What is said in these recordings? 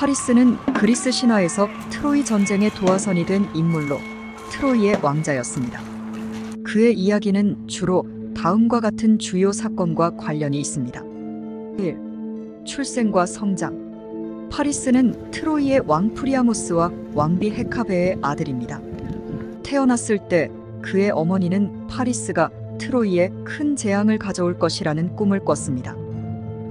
파리스는 그리스 신화에서 트로이 전쟁의 도화선이 된 인물로 트로이의 왕자였습니다. 그의 이야기는 주로 다음과 같은 주요 사건과 관련이 있습니다. 1. 출생과 성장. 파리스는 트로이의 왕 프리아모스와 왕비 헤카베의 아들입니다. 태어났을 때 그의 어머니는 파리스가 트로이에 큰 재앙을 가져올 것이라는 꿈을 꿨습니다.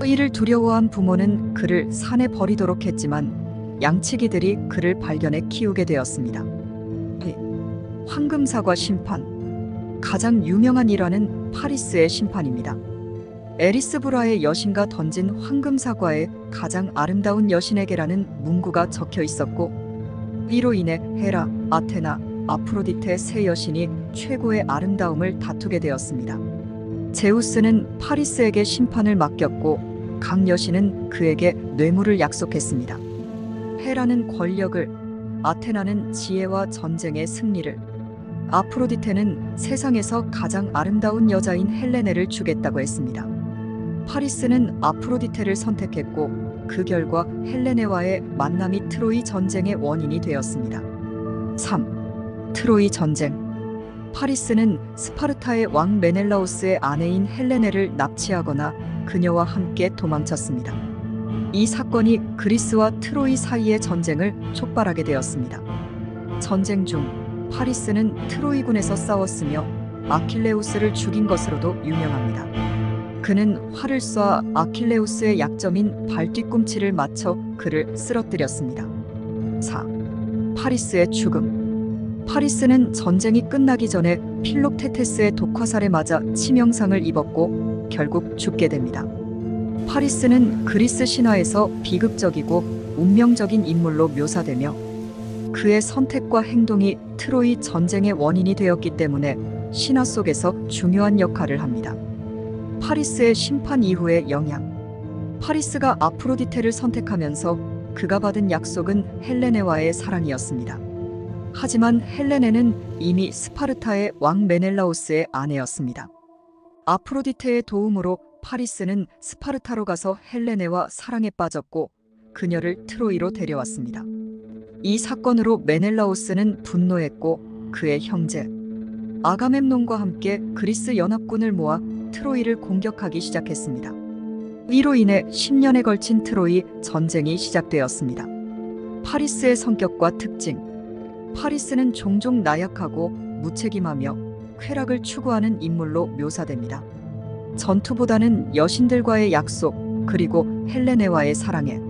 이를 두려워한 부모는 그를 산에 버리도록 했지만 양치기들이 그를 발견해 키우게 되었습니다. 황금사과 심판. 가장 유명한 일화는 파리스의 심판입니다. 에리스브라의 여신과 던진 황금사과에 가장 아름다운 여신에게라는 문구가 적혀 있었고, 이로 인해 헤라, 아테나, 아프로디테 세 여신이 최고의 아름다움을 다투게 되었습니다. 제우스는 파리스에게 심판을 맡겼고 각 여신은 그에게 뇌물을 약속했습니다. 헤라는 권력을, 아테나는 지혜와 전쟁의 승리를, 아프로디테는 세상에서 가장 아름다운 여자인 헬레네를 주겠다고 했습니다. 파리스는 아프로디테를 선택했고 그 결과 헬레네와의 만남이 트로이 전쟁의 원인이 되었습니다. 3. 트로이 전쟁. 파리스는 스파르타의 왕 메넬라오스의 아내인 헬레네를 납치하거나 그녀와 함께 도망쳤습니다. 이 사건이 그리스와 트로이 사이의 전쟁을 촉발하게 되었습니다. 전쟁 중 파리스는 트로이군에서 싸웠으며 아킬레우스를 죽인 것으로도 유명합니다. 그는 활을 쏴 아킬레우스의 약점인 발 뒤꿈치를 맞춰 그를 쓰러뜨렸습니다. 4. 파리스의 죽음. 파리스는 전쟁이 끝나기 전에 필록테테스의 독화살에 맞아 치명상을 입었고 결국 죽게 됩니다. 파리스는 그리스 신화에서 비극적이고 운명적인 인물로 묘사되며 그의 선택과 행동이 트로이 전쟁의 원인이 되었기 때문에 신화 속에서 중요한 역할을 합니다. 파리스의 심판 이후의 영향. 파리스가 아프로디테를 선택하면서 그가 받은 약속은 헬레네와의 사랑이었습니다. 하지만 헬레네는 이미 스파르타의 왕 메넬라오스의 아내였습니다. 아프로디테의 도움으로 파리스는 스파르타로 가서 헬레네와 사랑에 빠졌고 그녀를 트로이로 데려왔습니다. 이 사건으로 메넬라오스는 분노했고 그의 형제 아가멤논과 함께 그리스 연합군을 모아 트로이를 공격하기 시작했습니다. 이로 인해 10년에 걸친 트로이 전쟁이 시작되었습니다. 파리스의 성격과 특징. 파리스는 종종 나약하고 무책임하며 쾌락을 추구하는 인물로 묘사됩니다. 전투보다는 여신들과의 약속 그리고 헬레네와의 사랑에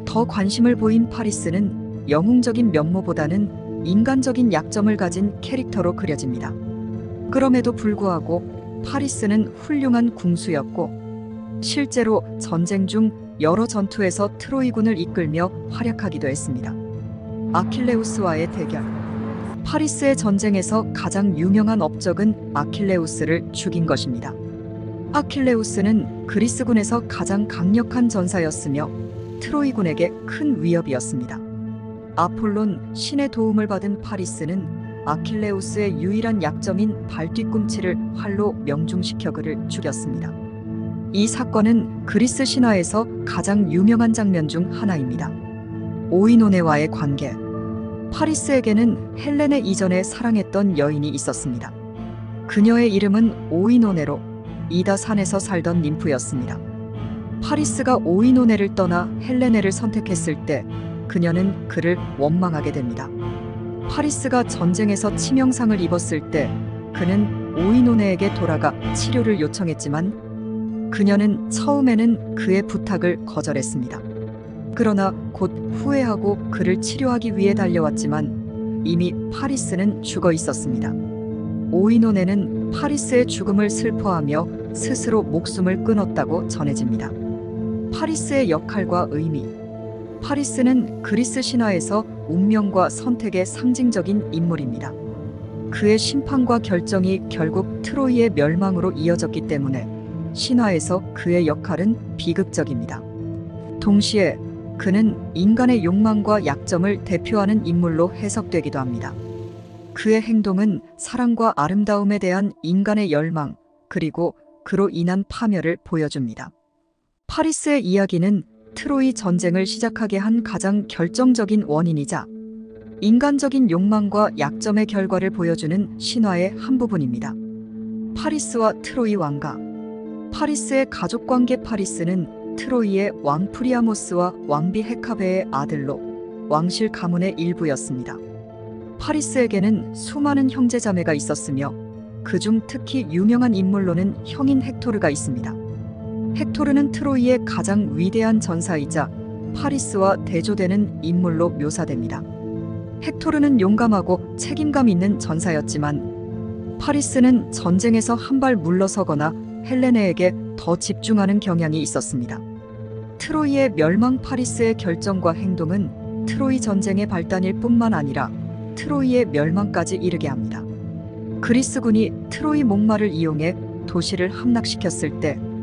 더 관심을 보인 파리스는 영웅적인 면모보다는 인간적인 약점을 가진 캐릭터로 그려집니다. 그럼에도 불구하고 파리스는 훌륭한 궁수였고 실제로 전쟁 중 여러 전투에서 트로이군을 이끌며 활약하기도 했습니다. 아킬레우스와의 대결. 파리스의 전쟁에서 가장 유명한 업적은 아킬레우스를 죽인 것입니다. 아킬레우스는 그리스군에서 가장 강력한 전사였으며 트로이군에게 큰 위협이었습니다. 아폴론 신의 도움을 받은 파리스는 아킬레우스의 유일한 약점인 발 뒤꿈치를 활로 명중시켜 그를 죽였습니다. 이 사건은 그리스 신화에서 가장 유명한 장면 중 하나입니다. 오이노네와의 관계. 파리스에게는 헬레네 이전에 사랑했던 여인이 있었습니다. 그녀의 이름은 오이노네로 이다 산에서 살던 ним프였습니다. 파리스가 오이노네를 떠나 헬레네를 선택했을 때 그녀는 그를 원망하게 됩니다. 파리스가 전쟁에서 치명상을 입었을 때 그는 오이노네에게 돌아가 치료를 요청했지만 그녀는 처음에는 그의 부탁을 거절했습니다. 그러나 곧 후회하고 그를 치료하기 위해 달려왔지만 이미 파리스는 죽어 있었습니다. 오이노네는 파리스의 죽음을 슬퍼하며 스스로 목숨을 끊었다고 전해집니다. 파리스의 역할과 의미. 파리스는 그리스 신화에서 운명과 선택의 상징적인 인물입니다. 그의 심판과 결정이 결국 트로이의 멸망으로 이어졌기 때문에 신화에서 그의 역할은 비극적입니다. 동시에 그는 인간의 욕망과 약점을 대표하는 인물로 해석되기도 합니다. 그의 행동은 사랑과 아름다움에 대한 인간의 열망, 그리고 그로 인한 파멸을 보여줍니다. 파리스의 이야기는 트로이 전쟁을 시작하게 한 가장 결정적인 원인이자 인간적인 욕망과 약점의 결과를 보여주는 신화의 한 부분입니다. 파리스와 트로이 왕가. 파리스의 가족관계. 파리스는 트로이의 왕 프리아모스와 왕비 헤카베의 아들로 왕실 가문의 일부였습니다. 파리스에게는 수많은 형제자매가 있었으며 그중 특히 유명한 인물로는 형인 헥토르가 있습니다. 헥토르는 트로이의 가장 위대한 전사이자 파리스와 대조되는 인물로 묘사됩니다. 헥토르는 용감하고 책임감 있는 전사였지만 파리스는 전쟁에서 한 발 물러서거나 헬레네에게 더 집중하는 경향이 있었습니다. 트로이의 멸망. 파리스의 결정과 행동은 트로이 전쟁의 발단일 뿐만 아니라 트로이의 멸망까지 이르게 합니다. 그리스군이 트로이 목마를 이용해 도시를 함락시켰을 때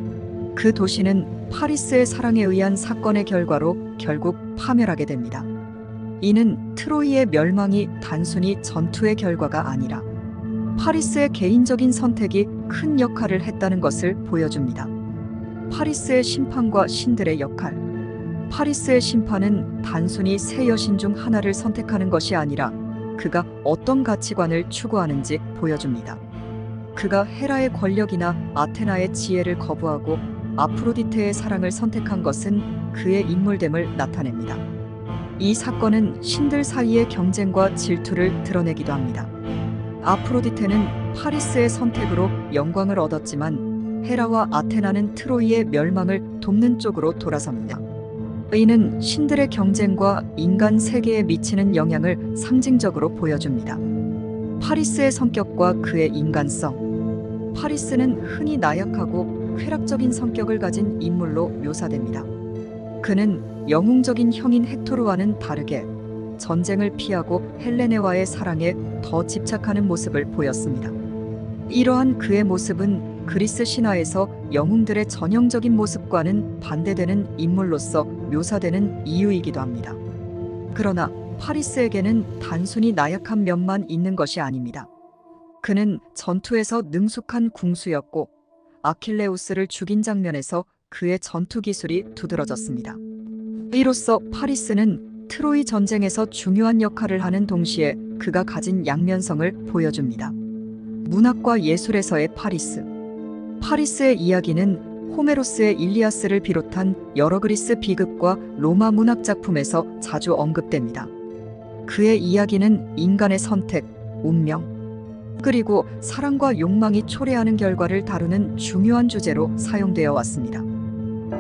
그 도시는 파리스의 사랑에 의한 사건의 결과로 결국 파멸하게 됩니다. 이는 트로이의 멸망이 단순히 전투의 결과가 아니라 파리스의 개인적인 선택이 큰 역할을 했다는 것을 보여줍니다. 파리스의 심판과 신들의 역할. 파리스의 심판은 단순히 세 여신 중 하나를 선택하는 것이 아니라 그가 어떤 가치관을 추구하는지 보여줍니다. 그가 헤라의 권력이나 아테나의 지혜를 거부하고 아프로디테의 사랑을 선택한 것은 그의 인물됨을 나타냅니다. 이 사건은 신들 사이의 경쟁과 질투를 드러내기도 합니다. 아프로디테는 파리스의 선택으로 영광을 얻었지만 헤라와 아테나는 트로이의 멸망을 돕는 쪽으로 돌아섭니다. 이는 신들의 경쟁과 인간 세계에 미치는 영향을 상징적으로 보여줍니다. 파리스의 성격과 그의 인간성. 파리스는 흔히 나약하고 쾌락적인 성격을 가진 인물로 묘사됩니다. 그는 영웅적인 형인 헥토르와는 다르게 전쟁을 피하고 헬레네와의 사랑에 더 집착하는 모습을 보였습니다. 이러한 그의 모습은 그리스 신화에서 영웅들의 전형적인 모습과는 반대되는 인물로서 묘사되는 이유이기도 합니다. 그러나 파리스에게는 단순히 나약한 면만 있는 것이 아닙니다. 그는 전투에서 능숙한 궁수였고 아킬레우스를 죽인 장면에서 그의 전투 기술이 두드러졌습니다. 이로써 파리스는 트로이 전쟁에서 중요한 역할을 하는 동시에 그가 가진 양면성을 보여줍니다. 문학과 예술에서의 파리스. 파리스의 이야기는 호메로스의 일리아스를 비롯한 여러 그리스 비극과 로마 문학 작품에서 자주 언급됩니다. 그의 이야기는 인간의 선택, 운명, 그리고 사랑과 욕망이 초래하는 결과를 다루는 중요한 주제로 사용되어 왔습니다.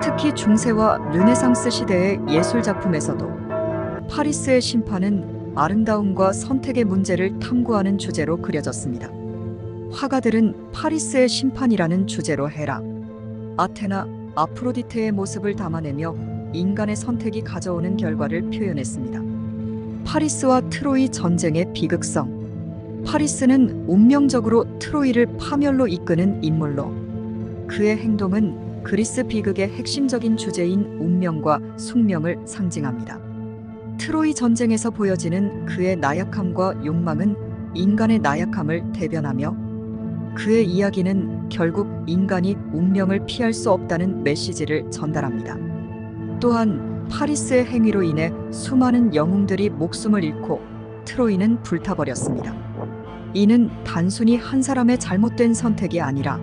특히 중세와 르네상스 시대의 예술 작품에서도 파리스의 심판은 아름다움과 선택의 문제를 탐구하는 주제로 그려졌습니다. 화가들은 파리스의 심판이라는 주제로 헤라, 아테나, 아프로디테의 모습을 담아내며 인간의 선택이 가져오는 결과를 표현했습니다. 파리스와 트로이 전쟁의 비극성. 파리스는 운명적으로 트로이를 파멸로 이끄는 인물로 그의 행동은 그리스 비극의 핵심적인 주제인 운명과 숙명을 상징합니다. 트로이 전쟁에서 보여지는 그의 나약함과 욕망은 인간의 나약함을 대변하며 그의 이야기는 결국 인간이 운명을 피할 수 없다는 메시지를 전달합니다. 또한 파리스의 행위로 인해 수많은 영웅들이 목숨을 잃고 트로이는 불타버렸습니다. 이는 단순히 한 사람의 잘못된 선택이 아니라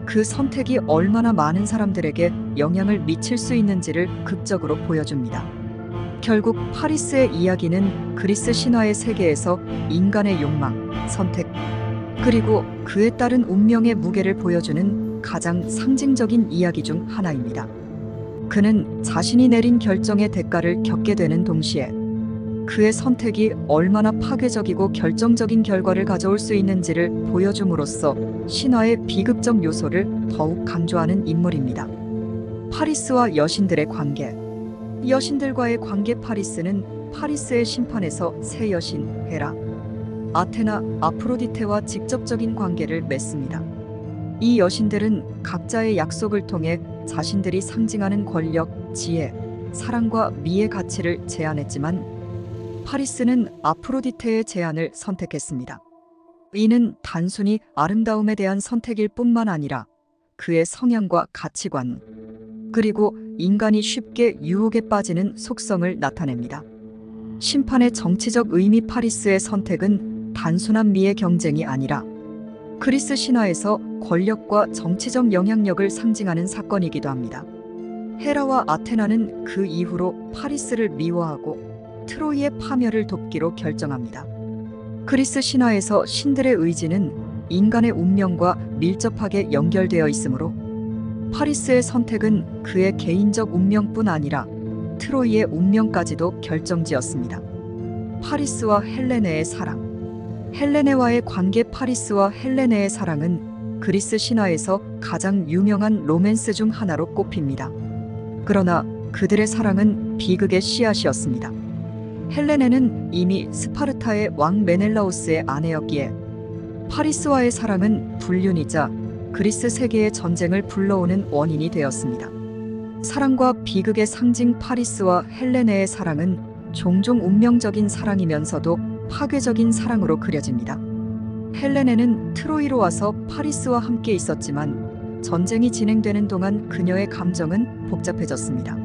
그 선택이 얼마나 많은 사람들에게 영향을 미칠 수 있는지를 극적으로 보여줍니다. 결국 파리스의 이야기는 그리스 신화의 세계에서 인간의 욕망, 선택, 그리고 그에 따른 운명의 무게를 보여주는 가장 상징적인 이야기 중 하나입니다. 그는 자신이 내린 결정의 대가를 겪게 되는 동시에 그의 선택이 얼마나 파괴적이고 결정적인 결과를 가져올 수 있는지를 보여줌으로써 신화의 비극적 요소를 더욱 강조하는 인물입니다. 파리스와 여신들의 관계. 여신들과의 관계. 파리스는 파리스의 심판에서 세 여신 헤라, 아테나, 아프로디테와 직접적인 관계를 맺습니다. 이 여신들은 각자의 약속을 통해 자신들이 상징하는 권력, 지혜, 사랑과 미의 가치를 제안했지만 파리스는 아프로디테의 제안을 선택했습니다. 이는 단순히 아름다움에 대한 선택일 뿐만 아니라 그의 성향과 가치관, 그리고 인간이 쉽게 유혹에 빠지는 속성을 나타냅니다. 심판의 정치적 의미. 파리스의 선택은 단순한 미의 경쟁이 아니라 그리스 신화에서 권력과 정치적 영향력을 상징하는 사건이기도 합니다. 헤라와 아테나는 그 이후로 파리스를 미워하고 트로이의 파멸을 돕기로 결정합니다. 그리스 신화에서 신들의 의지는 인간의 운명과 밀접하게 연결되어 있으므로 파리스의 선택은 그의 개인적 운명뿐 아니라 트로이의 운명까지도 결정지었습니다. 파리스와 헬레네의 사랑. 헬레네와의 관계. 파리스와 헬레네의 사랑은 그리스 신화에서 가장 유명한 로맨스 중 하나로 꼽힙니다. 그러나 그들의 사랑은 비극의 씨앗이었습니다. 헬레네는 이미 스파르타의 왕 메넬라오스의 아내였기에 파리스와의 사랑은 불륜이자 그리스 세계의 전쟁을 불러오는 원인이 되었습니다. 사랑과 비극의 상징. 파리스와 헬레네의 사랑은 종종 운명적인 사랑이면서도 파괴적인 사랑으로 그려집니다. 헬레네는 트로이로 와서 파리스와 함께 있었지만 전쟁이 진행되는 동안 그녀의 감정은 복잡해졌습니다.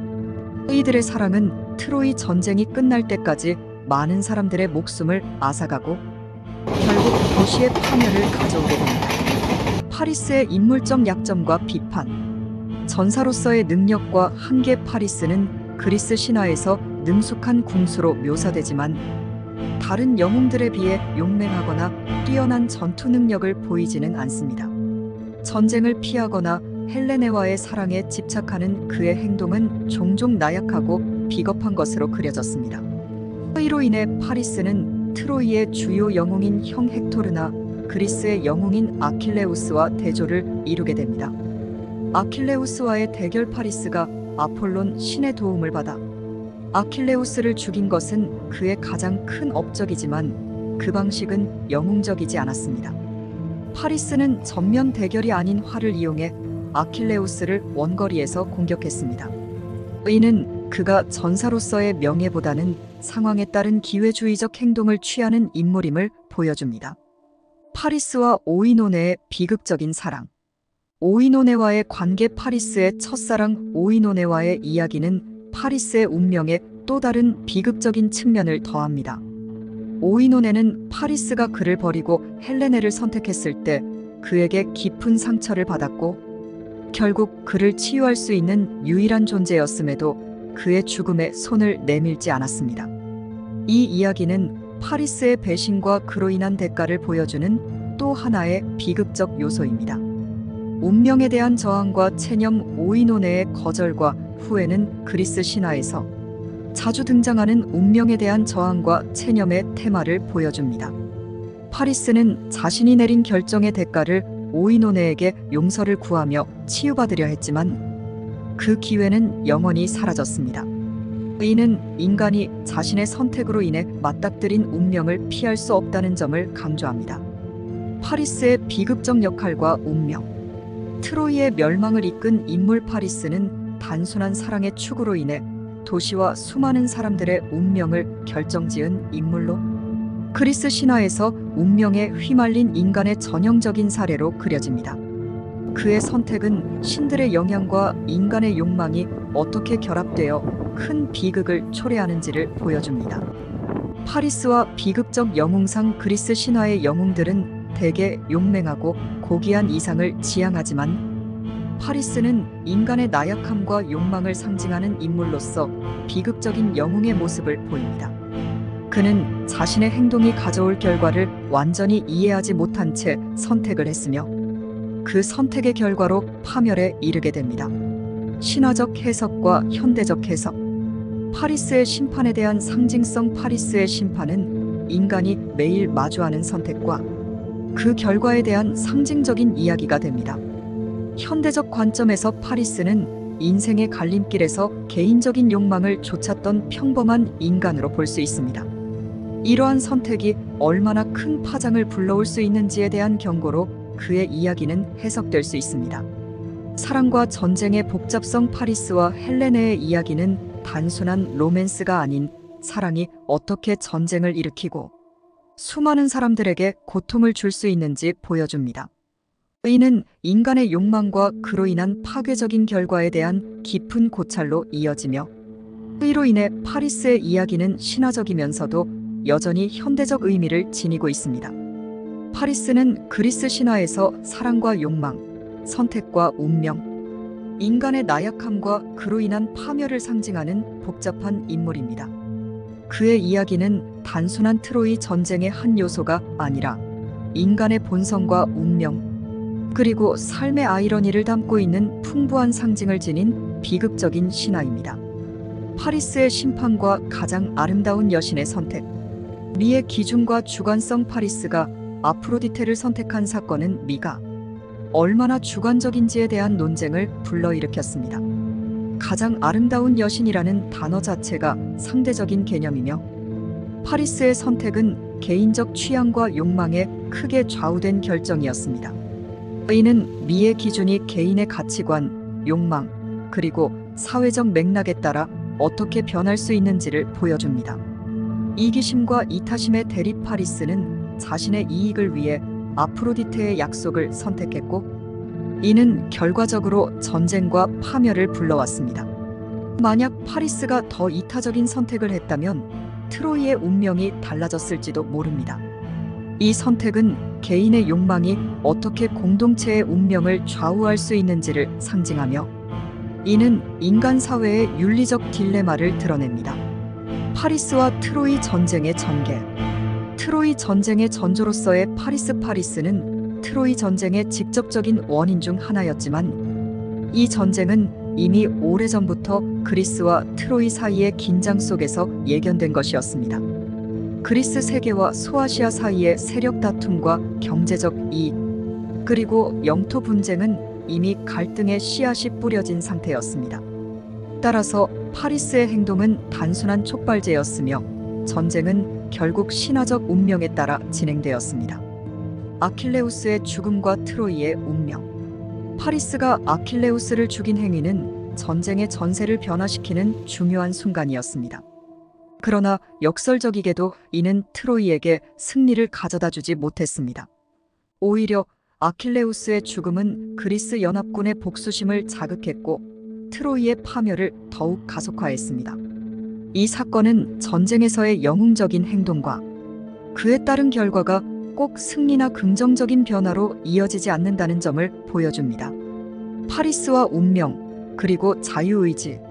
이들의 사랑은 트로이 전쟁이 끝날 때까지 많은 사람들의 목숨을 앗아가고 결국 도시의 파멸을 가져오게 됩니다. 파리스의 인물적 약점과 비판. 전사로서의 능력과 한계. 파리스는 그리스 신화에서 능숙한 궁수로 묘사되지만 다른 영웅들에 비해 용맹하거나 뛰어난 전투 능력을 보이지는 않습니다. 전쟁을 피하거나 헬레네와의 사랑에 집착하는 그의 행동은 종종 나약하고 비겁한 것으로 그려졌습니다. 이로 인해 파리스는 트로이의 주요 영웅인 형 헥토르나 그리스의 영웅인 아킬레우스와 대조를 이루게 됩니다. 아킬레우스와의 대결. 파리스가 아폴론 신의 도움을 받아 아킬레우스를 죽인 것은 그의 가장 큰 업적이지만 그 방식은 영웅적이지 않았습니다. 파리스는 전면 대결이 아닌 활을 이용해 아킬레우스를 원거리에서 공격했습니다. 이는 그가 전사로서의 명예보다는 상황에 따른 기회주의적 행동을 취하는 인물임을 보여줍니다. 파리스와 오이노네의 비극적인 사랑. 오이노네와의 관계. 파리스의 첫사랑 오이노네와의 이야기는 파리스의 운명에 또 다른 비극적인 측면을 더합니다. 오이노네는 파리스가 그를 버리고 헬레네를 선택했을 때 그에게 깊은 상처를 받았고 결국 그를 치유할 수 있는 유일한 존재였음에도 그의 죽음에 손을 내밀지 않았습니다. 이 이야기는 파리스의 배신과 그로 인한 대가를 보여주는 또 하나의 비극적 요소입니다. 운명에 대한 저항과 체념. 오이노네의 거절과 후회는 그리스 신화에서 자주 등장하는 운명에 대한 저항과 체념의 테마를 보여줍니다. 파리스는 자신이 내린 결정의 대가를 오이노네에게 용서를 구하며 치유받으려 했지만 그 기회는 영원히 사라졌습니다. 이는 인간이 자신의 선택으로 인해 맞닥뜨린 운명을 피할 수 없다는 점을 강조합니다. 파리스의 비극적 역할과 운명. 트로이의 멸망을 이끈 인물. 파리스는 단순한 사랑의 축으로 인해 도시와 수많은 사람들의 운명을 결정지은 인물로 그리스 신화에서 운명에 휘말린 인간의 전형적인 사례로 그려집니다. 그의 선택은 신들의 영향과 인간의 욕망이 어떻게 결합되어 큰 비극을 초래하는지를 보여줍니다. 파리스와 비극적 영웅상. 그리스 신화의 영웅들은 대개 용맹하고 고귀한 이상을 지향하지만 파리스는 인간의 나약함과 욕망을 상징하는 인물로서 비극적인 영웅의 모습을 보입니다. 그는 자신의 행동이 가져올 결과를 완전히 이해하지 못한 채 선택을 했으며 그 선택의 결과로 파멸에 이르게 됩니다. 신화적 해석과 현대적 해석. 파리스의 심판에 대한 상징성. 파리스의 심판은 인간이 매일 마주하는 선택과 그 결과에 대한 상징적인 이야기가 됩니다. 현대적 관점에서 파리스는 인생의 갈림길에서 개인적인 욕망을 좇았던 평범한 인간으로 볼 수 있습니다. 이러한 선택이 얼마나 큰 파장을 불러올 수 있는지에 대한 경고로 그의 이야기는 해석될 수 있습니다. 사랑과 전쟁의 복잡성. 파리스와 헬레네의 이야기는 단순한 로맨스가 아닌 사랑이 어떻게 전쟁을 일으키고 수많은 사람들에게 고통을 줄 수 있는지 보여줍니다. 이는 인간의 욕망과 그로 인한 파괴적인 결과에 대한 깊은 고찰로 이어지며, 이로 인해 파리스의 이야기는 신화적이면서도 여전히 현대적 의미를 지니고 있습니다. 파리스는 그리스 신화에서 사랑과 욕망, 선택과 운명, 인간의 나약함과 그로 인한 파멸을 상징하는 복잡한 인물입니다. 그의 이야기는 단순한 트로이 전쟁의 한 요소가 아니라 인간의 본성과 운명, 그리고 삶의 아이러니를 담고 있는 풍부한 상징을 지닌 비극적인 신화입니다. 파리스의 심판과 가장 아름다운 여신의 선택, 미의 기준과 주관성. 파리스가 아프로디테를 선택한 사건은 미가 얼마나 주관적인지에 대한 논쟁을 불러일으켰습니다. 가장 아름다운 여신이라는 단어 자체가 상대적인 개념이며, 파리스의 선택은 개인적 취향과 욕망에 크게 좌우된 결정이었습니다. 이는 미의 기준이 개인의 가치관, 욕망, 그리고 사회적 맥락에 따라 어떻게 변할 수 있는지를 보여줍니다. 이기심과 이타심의 대립. 파리스는 자신의 이익을 위해 아프로디테의 약속을 선택했고, 이는 결과적으로 전쟁과 파멸을 불러왔습니다. 만약 파리스가 더 이타적인 선택을 했다면 트로이의 운명이 달라졌을지도 모릅니다. 이 선택은 개인의 욕망이 어떻게 공동체의 운명을 좌우할 수 있는지를 상징하며, 이는 인간 사회의 윤리적 딜레마를 드러냅니다. 파리스와 트로이 전쟁의 전개. 트로이 전쟁의 전조로서의 파리스는 트로이 전쟁의 직접적인 원인 중 하나였지만, 이 전쟁은 이미 오래전부터 그리스와 트로이 사이의 긴장 속에서 예견된 것이었습니다. 그리스 세계와 소아시아 사이의 세력 다툼과 경제적 이익, 그리고 영토 분쟁은 이미 갈등의 씨앗이 뿌려진 상태였습니다. 따라서 파리스의 행동은 단순한 촉발제였으며, 전쟁은 결국 신화적 운명에 따라 진행되었습니다. 아킬레우스의 죽음과 트로이의 운명. 파리스가 아킬레우스를 죽인 행위는 전쟁의 전세를 변화시키는 중요한 순간이었습니다. 그러나 역설적이게도 이는 트로이에게 승리를 가져다 주지 못했습니다. 오히려 아킬레우스의 죽음은 그리스 연합군의 복수심을 자극했고, 트로이의 파멸을 더욱 가속화했습니다. 이 사건은 전쟁에서의 영웅적인 행동과 그에 따른 결과가 꼭 승리나 긍정적인 변화로 이어지지 않는다는 점을 보여줍니다. 파리스와 운명, 그리고 자유의지.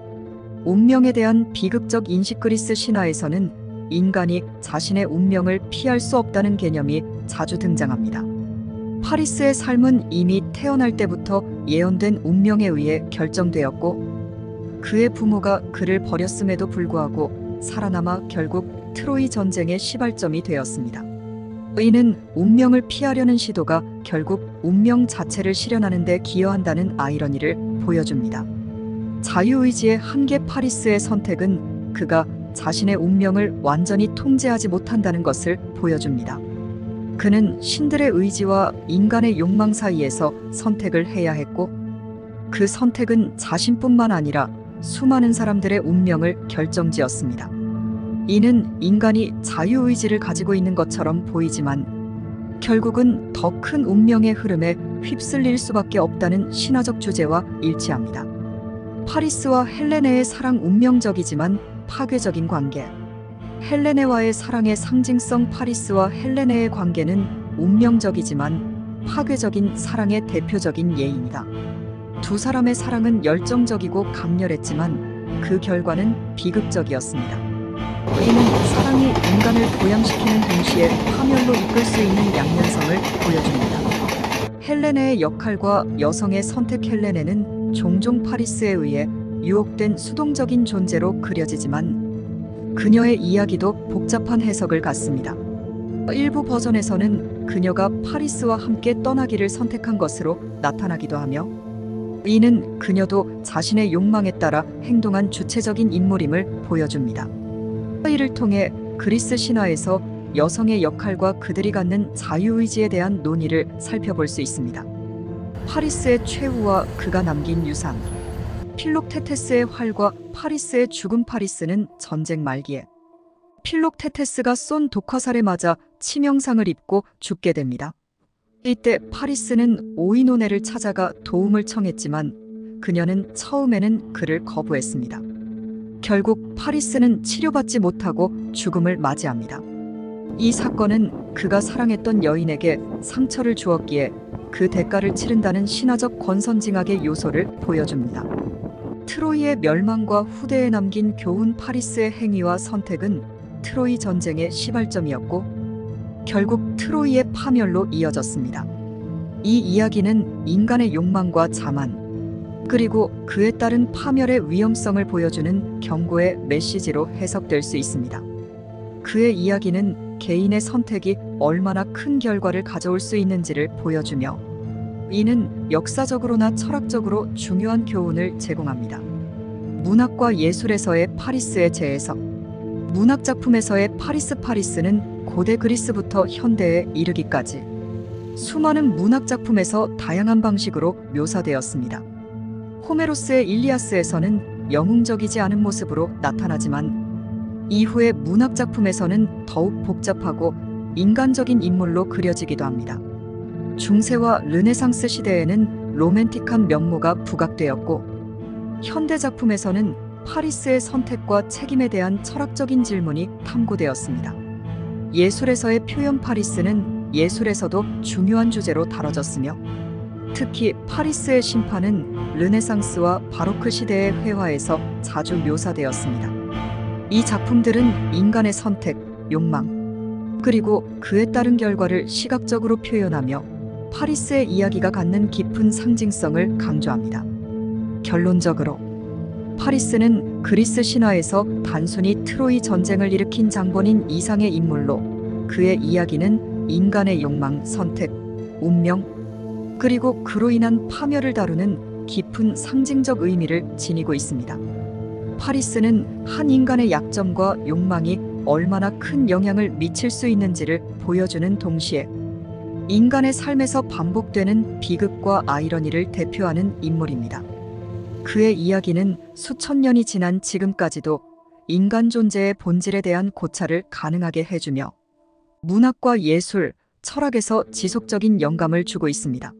운명에 대한 비극적 인식. 그리스 신화에서는 인간이 자신의 운명을 피할 수 없다는 개념이 자주 등장합니다. 파리스의 삶은 이미 태어날 때부터 예언된 운명에 의해 결정되었고, 그의 부모가 그를 버렸음에도 불구하고 살아남아 결국 트로이 전쟁의 시발점이 되었습니다. 이는 운명을 피하려는 시도가 결국 운명 자체를 실현하는 데 기여한다는 아이러니를 보여줍니다. 자유의지의 한계. 파리스의 선택은 그가 자신의 운명을 완전히 통제하지 못한다는 것을 보여줍니다. 그는 신들의 의지와 인간의 욕망 사이에서 선택을 해야 했고, 그 선택은 자신뿐만 아니라 수많은 사람들의 운명을 결정지었습니다. 이는 인간이 자유의지를 가지고 있는 것처럼 보이지만 결국은 더 큰 운명의 흐름에 휩쓸릴 수밖에 없다는 신화적 주제와 일치합니다. 파리스와 헬레네의 사랑. 운명적이지만 파괴적인 관계. 헬레네와의 사랑의 상징성. 파리스와 헬레네의 관계는 운명적이지만 파괴적인 사랑의 대표적인 예입니다. 두 사람의 사랑은 열정적이고 강렬했지만 그 결과는 비극적이었습니다. 이는 사랑이 인간을 보양시키는 동시에 파멸로 이끌 수 있는 양면성을 보여줍니다. 헬레네의 역할과 여성의 선택. 헬레네는 종종 파리스에 의해 유혹된 수동적인 존재로 그려지지만 그녀의 이야기도 복잡한 해석을 갖습니다. 일부 버전에서는 그녀가 파리스와 함께 떠나기를 선택한 것으로 나타나기도 하며, 이는 그녀도 자신의 욕망에 따라 행동한 주체적인 인물임을 보여줍니다. 이를 통해 그리스 신화에서 여성의 역할과 그들이 갖는 자유의지에 대한 논의를 살펴볼 수 있습니다. 파리스의 최후와 그가 남긴 유산. 필록테테스의 활과 파리스의 죽음. 파리스는 전쟁 말기에 필록테테스가 쏜 독화살에 맞아 치명상을 입고 죽게 됩니다. 이때 파리스는 오이노네를 찾아가 도움을 청했지만 그녀는 처음에는 그를 거부했습니다. 결국 파리스는 치료받지 못하고 죽음을 맞이합니다. 이 사건은 그가 사랑했던 여인에게 상처를 주었기에 그 대가를 치른다는 신화적 권선징악의 요소를 보여줍니다. 트로이의 멸망과 후대에 남긴 교훈. 파리스의 행위와 선택은 트로이 전쟁의 시발점이었고 결국 트로이의 파멸로 이어졌습니다. 이 이야기는 인간의 욕망과 자만, 그리고 그에 따른 파멸의 위험성을 보여주는 경고의 메시지로 해석될 수 있습니다. 그의 이야기는 개인의 선택이 얼마나 큰 결과를 가져올 수 있는지를 보여주며 이는 역사적으로나 철학적으로 중요한 교훈을 제공합니다. 문학과 예술에서의 파리스의 재해석. 문학작품에서의 파리스는 고대 그리스부터 현대에 이르기까지 수많은 문학작품에서 다양한 방식으로 묘사되었습니다. 호메로스의 일리아스에서는 영웅적이지 않은 모습으로 나타나지만 이후의 문학작품에서는 더욱 복잡하고 인간적인 인물로 그려지기도 합니다. 중세와 르네상스 시대에는 로맨틱한 면모가 부각되었고 현대작품에서는 파리스의 선택과 책임에 대한 철학적인 질문이 탐구되었습니다. 예술에서의 표현. 파리스는 예술에서도 중요한 주제로 다뤄졌으며 특히 파리스의 심판은 르네상스와 바로크 시대의 회화에서 자주 묘사되었습니다. 이 작품들은 인간의 선택, 욕망, 그리고 그에 따른 결과를 시각적으로 표현하며 파리스의 이야기가 갖는 깊은 상징성을 강조합니다. 결론적으로 파리스는 그리스 신화에서 단순히 트로이 전쟁을 일으킨 장본인 이상의 인물로 그의 이야기는 인간의 욕망, 선택, 운명, 그리고 그로 인한 파멸을 다루는 깊은 상징적 의미를 지니고 있습니다. 파리스는 한 인간의 약점과 욕망이 얼마나 큰 영향을 미칠 수 있는지를 보여주는 동시에 인간의 삶에서 반복되는 비극과 아이러니를 대표하는 인물입니다. 그의 이야기는 수천 년이 지난 지금까지도 인간 존재의 본질에 대한 고찰을 가능하게 해주며 문학과 예술, 철학에서 지속적인 영감을 주고 있습니다.